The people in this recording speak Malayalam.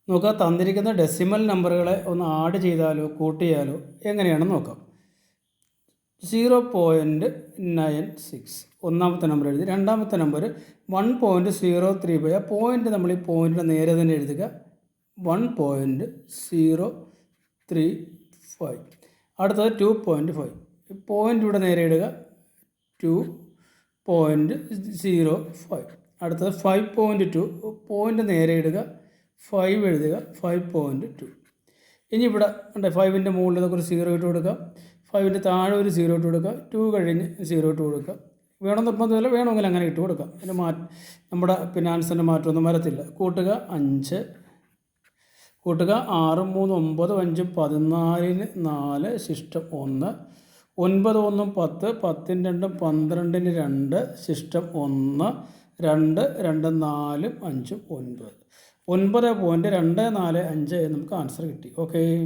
നോക്കുക, തന്നിരിക്കുന്ന ഡെസിമൽ നമ്പറുകളെ ഒന്ന് ആഡ് ചെയ്താലോ കൂട്ടിയാലോ എങ്ങനെയാണെന്ന് നോക്കാം. 0.96 ഒന്നാമത്തെ നമ്പർ എഴുതി. രണ്ടാമത്തെ നമ്പർ 1.03. ആ പോയിൻ്റ് നമ്മൾ ഈ പോയിൻറ്റിൻ്റെ നേരെ തന്നെ എഴുതുക. 1.035. അടുത്തത് 2.5. പോയിൻ്റ് ഇവിടെ നേരെ ഇടുക. 2.05. അടുത്തത് 5.2. പോയിൻ്റ് നേരെ ഇടുക. 5 എഴുതുക. 5.2. ഇനി ഇവിടെ ഉണ്ട് 5ൻ്റെ മുകളിൽ നമുക്ക് ഒരു 0 ഇട്ട് കൊടുക്കാം. 5ൻ്റെ താഴെ ഒരു 0 ഇട്ട് കൊടുക്കുക. 2 കഴിഞ്ഞ് 0 ഇട്ട് കൊടുക്കുക. വേണം നിർബന്ധമില്ല, വേണമെങ്കിൽ അങ്ങനെ ഇട്ട് കൊടുക്കാം. അതിന് നമ്മുടെ ആൻസറിൻ്റെ മാറ്റമൊന്നും വരത്തില്ല. കൂട്ടുക 5, കൂട്ടുക 6, 3, 9, 5, 14, 4, ശിഷ്ടം 1, 9, 1, 10, 10, 2, 12, 2, ശിഷ്ടം 1, 2, 2, 4, 5, 9. 9.245 നമുക്ക് ആൻസർ കിട്ടി. ഓക്കെ.